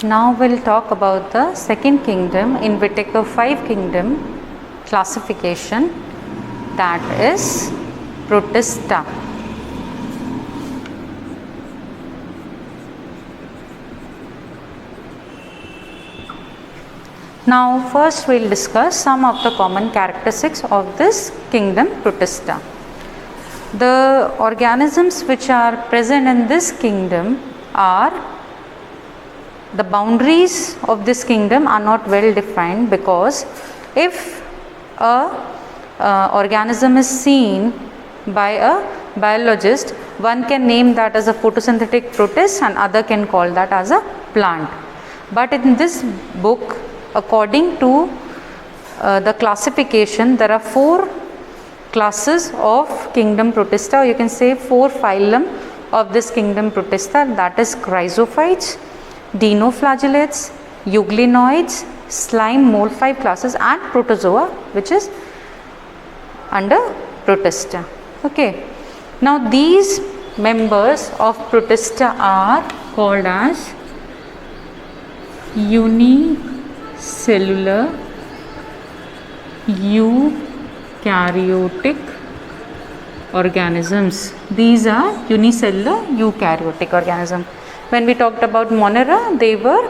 Now we'll talk about the second kingdom in Whittaker 5 kingdom classification, that is Protista. Now first we'll discuss some of the common characteristics of this kingdom Protista. The organisms which are present in this kingdom are, the boundaries of this kingdom are not well defined, because if a organism is seen by a biologist, one can name that as a photosynthetic protist and other can call that as a plant. But in this book, according to the classification, there are 4 classes of kingdom Protista, or you can say 4 phylum of this kingdom Protista, that is chrysophytes, dinoflagellates, euglenoids, slime mold, 5 classes, and protozoa, which is under Protista. Okay. Now these members of Protista are called as unicellular eukaryotic organisms. These are unicellular eukaryotic organisms. When we talked about Monera, they were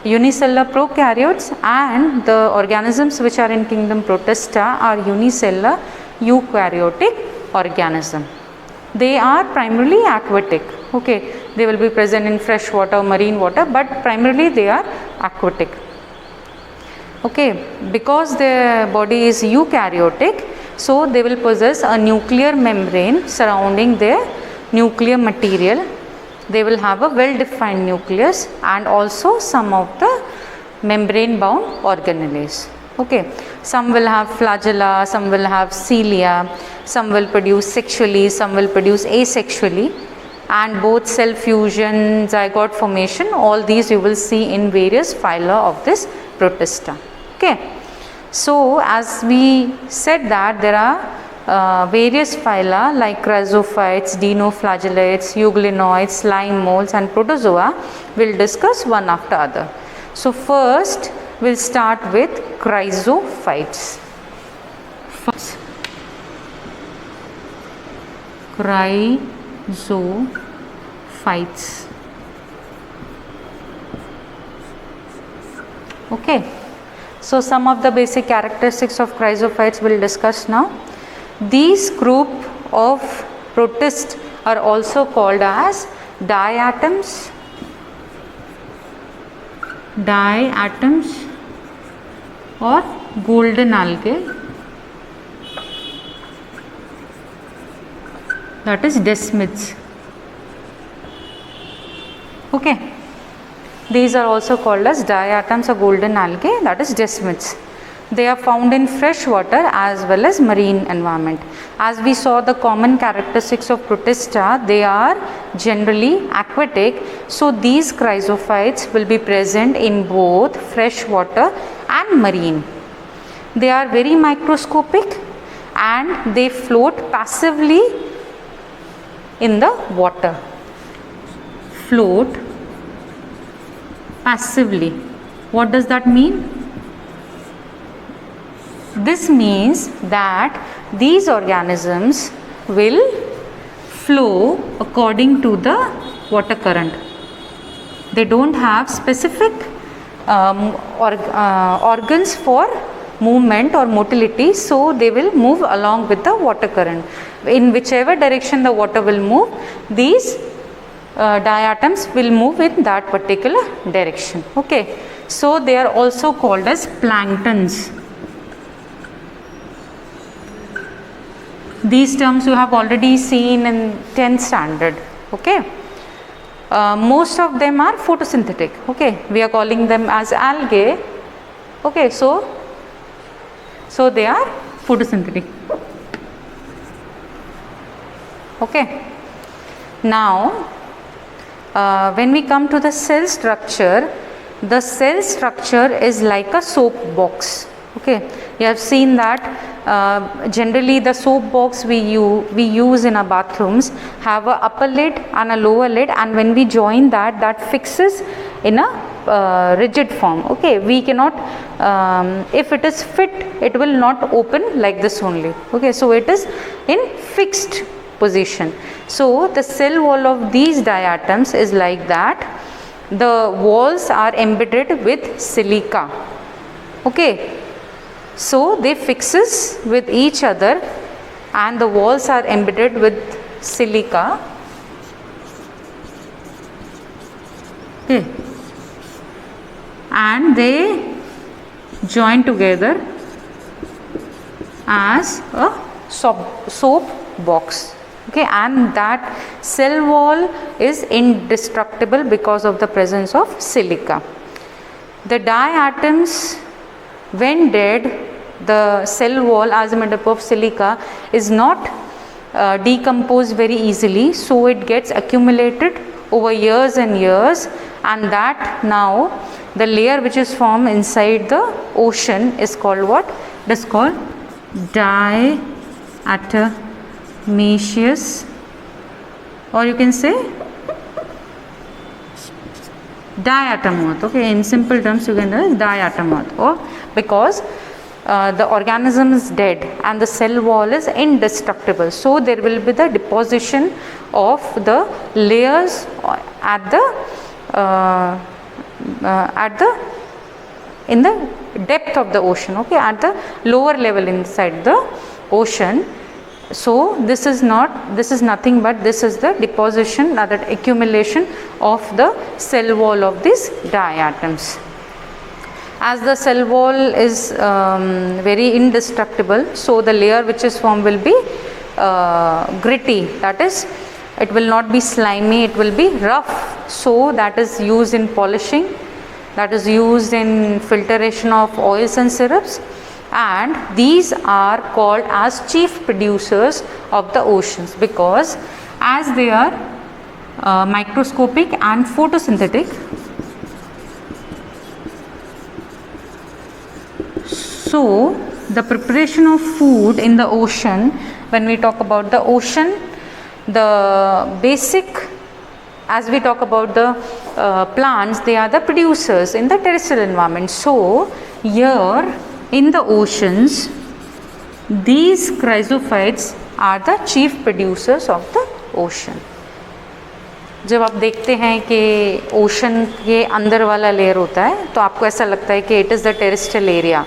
unicellular prokaryotes, and the organisms which are in kingdom Protista are unicellular eukaryotic organism. They are primarily aquatic. Okay, they will be present in fresh water, marine water, but primarily they are aquatic. Okay, because their body is eukaryotic, so they will possess a nuclear membrane surrounding their nuclear material. They will have a well defined nucleus and also some of the membrane bound organelles. Okay, some will have flagella, some will have cilia, some will produce sexually, some will produce asexually, and both cell fusion, zygote formation, all these you will see in various phyla of this Protista. Okay. So as we said that there are various phyla like chrysophytes, dinoflagellates, euglenoids, slime molds, and protozoa. We'll discuss one after other. So first we'll start with chrysophytes. Chrysophytes. Okay. So some of the basic characteristics of chrysophytes we'll discuss now. These group of protists are also called as diatoms, or golden algae, that is desmids. Okay. These are also called as diatoms or golden algae, that is desmids. They are found in fresh water as well as marine environment. As we saw the common characteristics of Protista, they are generally aquatic. So these chrysophytes will be present in both fresh water and marine. They are very microscopic and they float passively in the water. Float passively. What does that mean? This means that these organisms will flow according to the water current. They don't have specific organs for movement or motility, so they will move along with the water current. In whichever direction the water will move, these diatoms will move in that particular direction. Okay, so they are also called as planktons. These terms you have already seen in 10th standard. Okay, most of them are photosynthetic. Okay, we are calling them as algae. Okay, so they are photosynthetic. Okay, now when we come to the cell structure is like a soap box. Okay, you have seen that generally the soap box we use in our bathrooms have a upper lid and a lower lid, and when we join that fixes in a rigid form. Okay, we cannot, if it is fit, it will not open like this only. Okay, so it is in fixed position. So the cell wall of these diatoms is like that. The walls are embedded with silica. Okay, so they fixes with each other and the walls are embedded with silica. Okay, and they join together as a soap box. Okay, and that cell wall is indestructible because of the presence of silica. The diatoms, when dead, the cell wall as made up of silica is not decomposed very easily, so it gets accumulated over years and years, and that now the layer which is formed inside the ocean is called what? It is called diatomaceous, or you can say diatom earth. Okay, in simple terms you can say diatom earth, or because the organism is dead and the cell wall is indestructible, so there will be the deposition of the layers at the in the depth of the ocean. Okay, at the lower level inside the ocean. So this is nothing but this is the deposition, that accumulation of the cell wall of these diatoms. As the cell wall is very indestructible, so the layer which is formed will be gritty, that is, it will not be slimy, it will be rough. So that is used in polishing, that is used in filtration of oils and syrups, and these are called as chief producers of the oceans, because as they are microscopic and photosynthetic, so the preparation of food in the ocean, when we talk about the ocean, the basic, as we talk about the plants, they are the producers in the terrestrial environment. So here in the oceans, these chrysophytes are the chief producers of the ocean. जब आप देखते हैं कि ocean के अंदर वाला layer होता है तो आपको ऐसा लगता है कि it is the terrestrial area,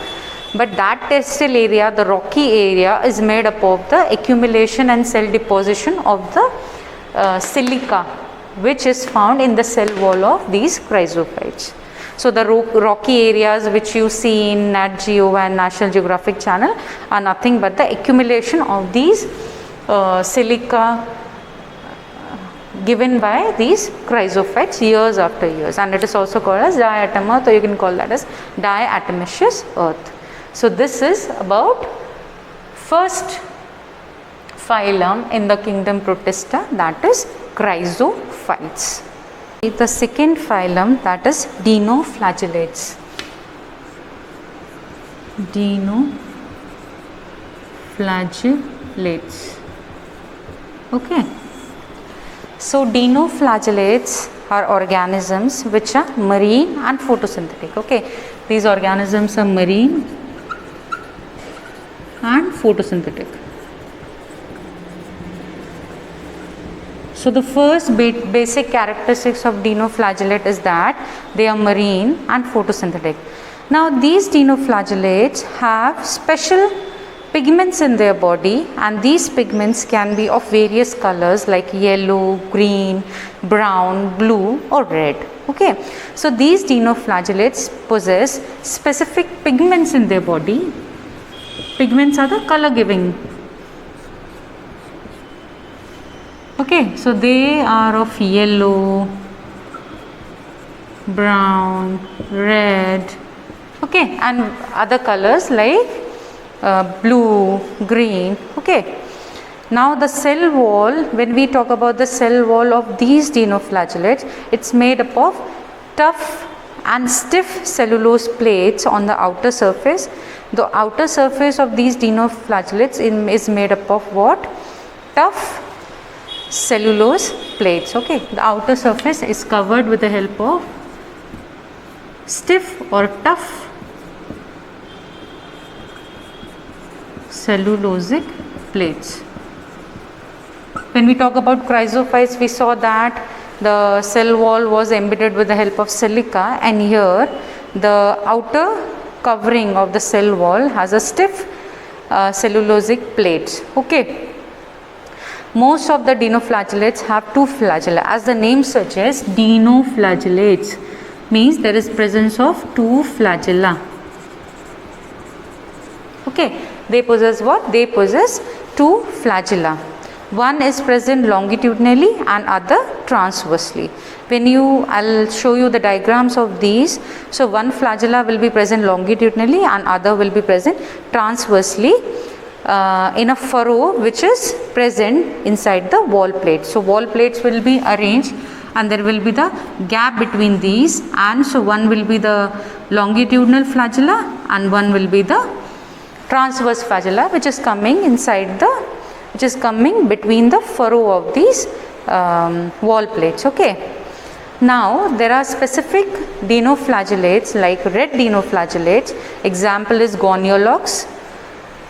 but that terrestrial area, the rocky area, is made up of the accumulation and cell deposition of the silica, which is found in the cell wall of these chrysophytes. So the rocky areas which you see in Nat Geo and National Geographic Channel are nothing but the accumulation of these silica given by these chrysophytes years after years, and it is also called as diatom earth, or you can call that as diatomaceous earth. So this is about first phylum in the kingdom Protista, that is chrysophytes. The second phylum, that is dinoflagellates. Dinoflagellates. Okay. So dinoflagellates are organisms which are marine and photosynthetic. Okay. These organisms are marine and photosynthetic. So the first basic characteristics of dinoflagellate is that they are marine and photosynthetic. Now these dinoflagellates have special pigments in their body, and these pigments can be of various colors like yellow, green, brown, blue or red. Okay, so these dinoflagellates possess specific pigments in their body. Pigments are the color giving. Okay, so they are of yellow, brown, red, okay, and other colors like blue, green. Okay. Now the cell wall, when we talk about the cell wall of these dinoflagellates, it's made up of tough and stiff cellulose plates on the outer surface. The outer surface of these dinoflagellates is made up of what? Tough cellulose plates. Okay, the outer surface is covered with the help of stiff or tough cellulosic plates. When we talk about chrysophytes, we saw that the cell wall was embedded with the help of silica, and here the outer covering of the cell wall has a stiff cellulosic plates. Okay. Most of the dinoflagellates have two flagella. As the name suggests, dinoflagellates means there is presence of two flagella. Okay, they possess what? They possess two flagella. One is present longitudinally and other transversely. I'll show you the diagrams of these. So one flagella will be present longitudinally and other will be present transversely in a furrow which is present inside the wall plate. So wall plates will be arranged and there will be the gap between these, and so one will be the longitudinal flagella and one will be the transverse flagella, which is coming between the furrow of these wall plates. Okay. Now there are specific dinoflagellates like red dinoflagellates. Example is Goniolox.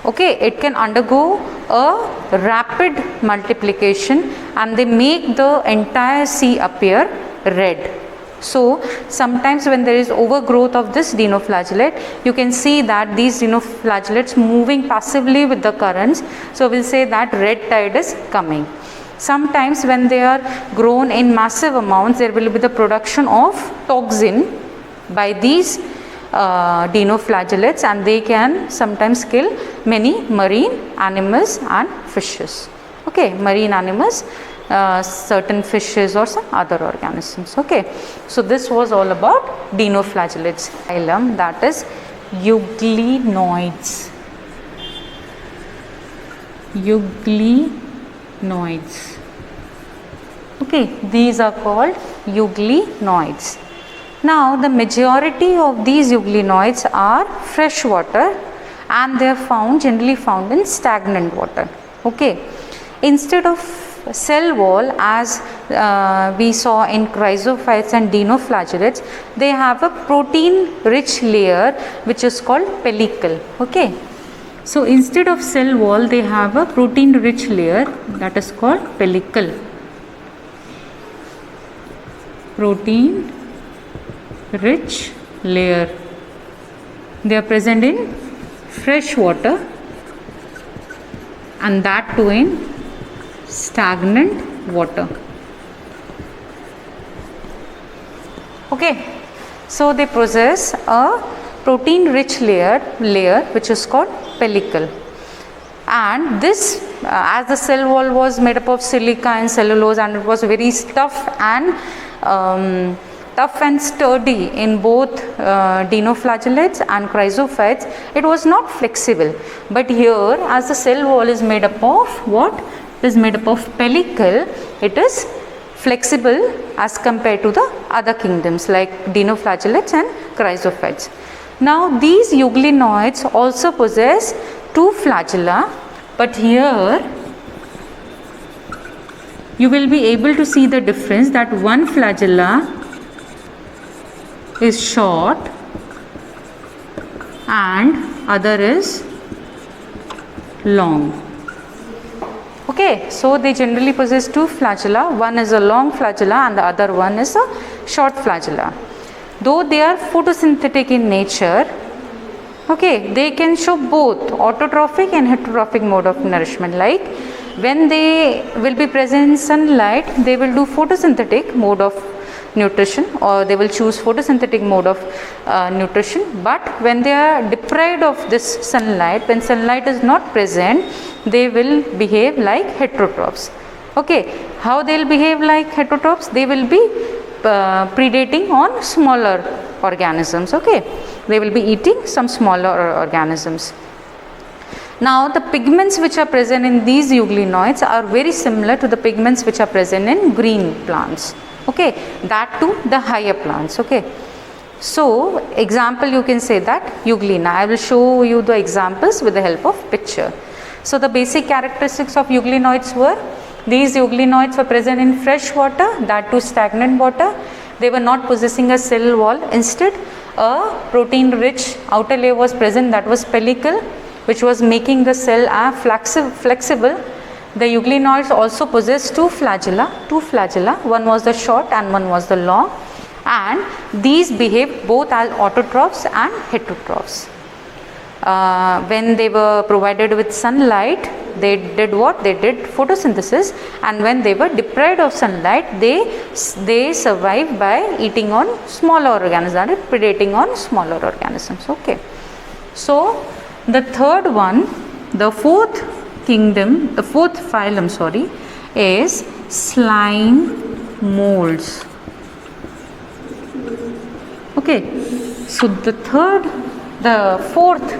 Okay, it can undergo a rapid multiplication and they make the entire sea appear red. So sometimes when there is overgrowth of this dinoflagellate, you can see that these dinoflagellates moving passively with the currents. So we'll say that red tide is coming. Sometimes when they are grown in massive amounts, there will be the production of toxin by these dinoflagellates, and they can sometimes kill many marine animals and fishes. Okay, marine animals, certain fishes or some other organisms. Okay, so this was all about dinoflagellates. Phylum, that is euglenoids. Euglenoids. Okay, these are called euglenoids. Now the majority of these euglenoids are freshwater and they are generally found in stagnant water. Okay, instead of cell wall as we saw in chrysophytes and dinoflagellates, they have a protein rich layer which is called pellicle. Okay, so instead of cell wall they have a protein rich layer that is called pellicle. Protein rich layer. They are present in fresh water and that too in stagnant water. Okay, so they possess a protein rich layer which is called pellicle, and this as the cell wall was made up of silica and cellulose and it was very tough and sturdy in both dinoflagellates and chrysophytes, it was not flexible. But here, as the cell wall is made up of what? It is made up of pellicle. It is flexible as compared to the other kingdoms like dinoflagellates and chrysophytes. Now these euglenoids also possess two flagella, but here you will be able to see the difference that one flagella is short and other is long. Okay, so they generally possess two flagella. One is a long flagella and the other one is a short flagella. Though they are photosynthetic in nature, okay, they can show both autotrophic and heterotrophic mode of nourishment. Like when they will be present in sunlight, they will do photosynthetic mode of nutrition, or they will choose photosynthetic mode of nutrition. But when they are deprived of this sunlight, when sunlight is not present, they will behave like heterotrophs. Okay, how they will behave like heterotrophs? They will be predating on smaller organisms. Okay, they will be eating some smaller organisms. Now the pigments which are present in these euglenoids are very similar to the pigments which are present in green plants. Okay, that too the higher plants. Okay, so example you can say that euglena. I will show you the examples with the help of picture. So the basic characteristics of euglenoids were, these euglenoids were present in fresh water, that too stagnant water. They were not possessing a cell wall. Instead, a protein rich outer layer was present, that was pellicle, which was making the cell flexible. The euglenoids also possess two flagella, one was the short and one was the long, and these behaved both as autotrophs and heterotrophs. When they were provided with sunlight, they did what? They did photosynthesis, and when they were deprived of sunlight, they survived by eating on smaller organisms, predating on smaller organisms. Okay. So the third one, the fourth kingdom, the fourth phylum, sorry, is slime molds. Okay. So the fourth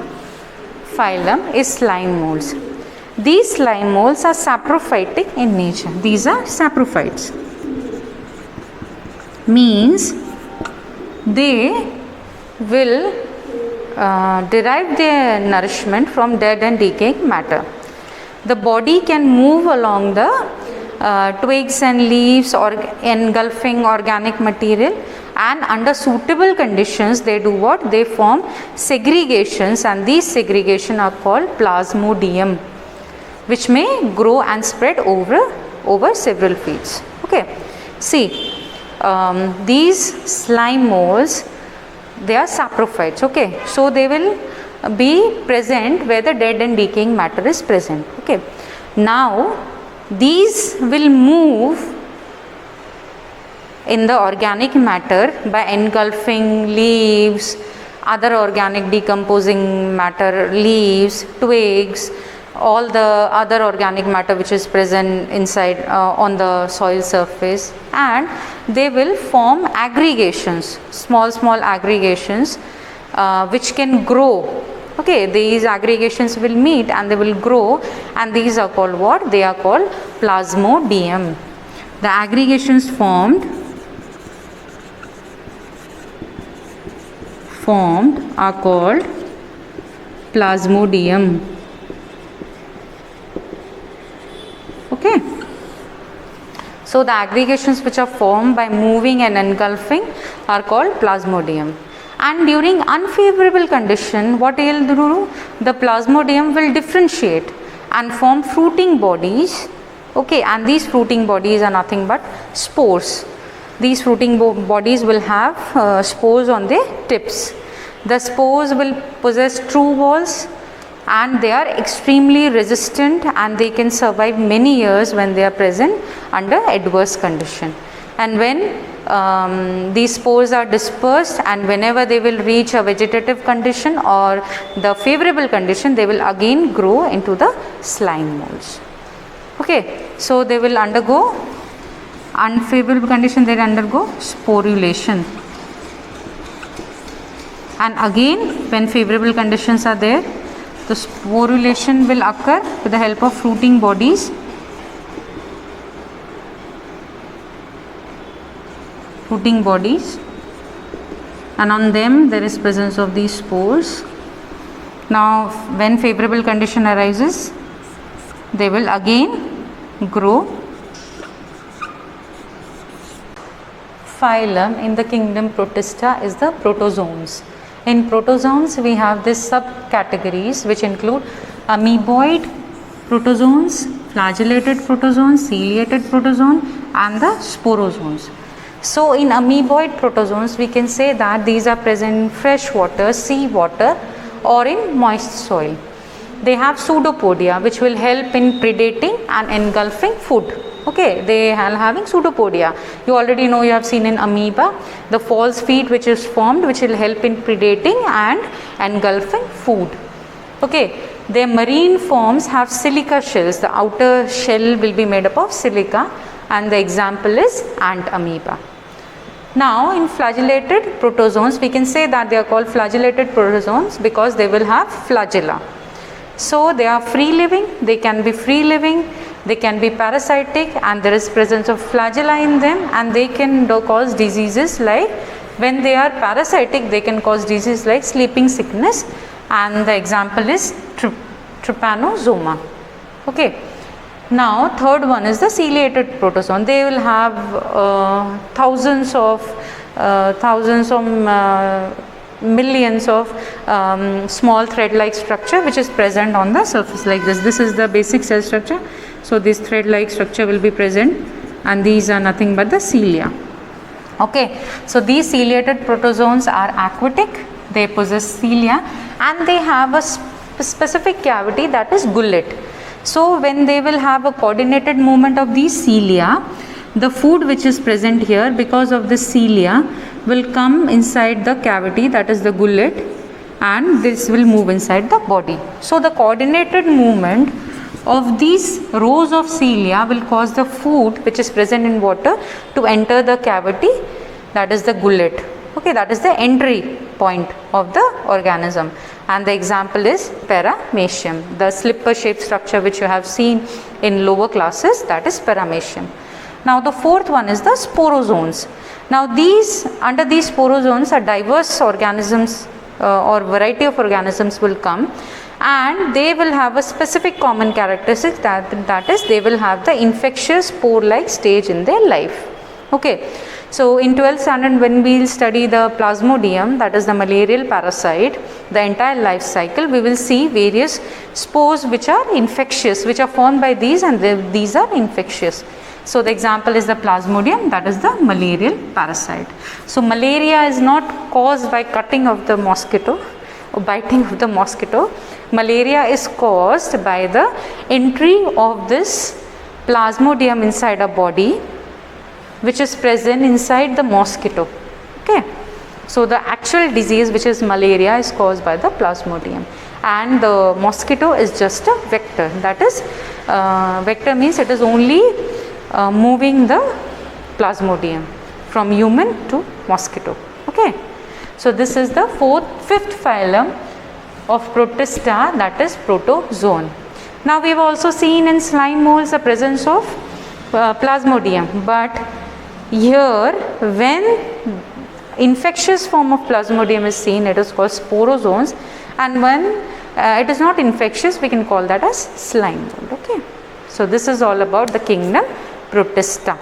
phylum is slime molds. These slime molds are saprophytic in nature. These are saprophytes. Means they will derive their nourishment from dead and decaying matter. The body can move along the twigs and leaves or engulfing organic material, and under suitable conditions they do what? They form segregations, and these segregations are called plasmodium, which may grow and spread over several feet. Okay. See, these slime molds, they are saprophytes. Okay. So they will be present where the dead and decaying matter is present. Okay. Now these will move in the organic matter by engulfing leaves, other organic decomposing matter, leaves, twigs, all the other organic matter which is present inside on the soil surface, and they will form aggregations, small aggregations which can grow. Okay, these aggregations will meet and they will grow, and these are called what? They are called plasmodium. The aggregations formed are called plasmodium. Okay. So the aggregations which are formed by moving and engulfing are called plasmodium. And during unfavorable condition, what it will do? The plasmodium will differentiate and form fruiting bodies. Okay, and these fruiting bodies are nothing but spores. These fruiting bodies will have spores on their tips. The spores will possess true walls, and they are extremely resistant, and they can survive many years when they are present under adverse condition. And when these spores are dispersed, and whenever they will reach a vegetative condition or the favorable condition, they will again grow into the slime molds. Okay, so they will undergo unfavorable condition, they will undergo sporulation, and again when favorable conditions are there, the sporulation will occur with the help of fruiting bodies. And on them there is presence of these spores. Now when favorable condition arises, they will again grow. Phylum in the kingdom Protista is the protozoans. In protozoans we have these subcategories which include amoeboid protozoans, flagellated protozoans, ciliated protozoan, and the sporozoans. So in amoeboid protozoans we can say that these are present in fresh water, sea water, or in moist soil. They have pseudopodia which will help in predating and engulfing food. Okay, they are having pseudopodia. You already know, you have seen in amoeba the false feet which is formed, which will help in predating and engulfing food. Okay, their marine forms have silica shells. The outer shell will be made up of silica, and the example is ant amoeba. Now in flagellated protozoans we can say that they are called flagellated protozoans because they will have flagella. So they are free living, they can be free living, they can be parasitic, and there is presence of flagella in them, and they can cause diseases like, when they are parasitic they can cause disease like sleeping sickness, and the example is trypanosoma. Okay. Now third one is the ciliated protozoan. They will have thousands of millions of small thread-like structure which is present on the surface like this. This is the basic cell structure. So this thread-like structure will be present, and these are nothing but the cilia. Okay, so these ciliated protozoans are aquatic, they possess cilia, and they have a specific cavity, that is gullet. So when they will have a coordinated movement of these cilia, the food which is present here because of the cilia will come inside the cavity, that is the gullet, and this will move inside the body. So the coordinated movement of these rows of cilia will cause the food which is present in water to enter the cavity, that is the gullet. Okay, that is the entry point of the organism, and the example is paramecium, the slipper shaped structure which you have seen in lower classes, that is paramecium. Now the fourth one is the sporozoans. Now these, under these sporozoans, are diverse organisms or variety of organisms will come, and they will have a specific common characteristic, that is they will have the infectious spore-like stage in their life. Okay. So in 12th standard, when we will study the Plasmodium, that is the malarial parasite, the entire life cycle, we will see various spores which are infectious, which are formed by these, and these are infectious. So the example is the Plasmodium, that is the malarial parasite. So malaria is not caused by cutting of the mosquito or biting of the mosquito. Malaria is caused by the entry of this Plasmodium inside a body, which is present inside the mosquito. Okay. So the actual disease, which is malaria, is caused by the Plasmodium, and the mosquito is just a vector. That is, vector means it is only moving the Plasmodium from human to mosquito. Okay. So this is the fifth phylum of Protista, that is protozoan. Now we have also seen in slime molds the presence of Plasmodium, but here when infectious form of Plasmodium is seen, it is called sporozoans, and when it is not infectious, we can call that as slime mold. Okay. So this is all about the kingdom Protista.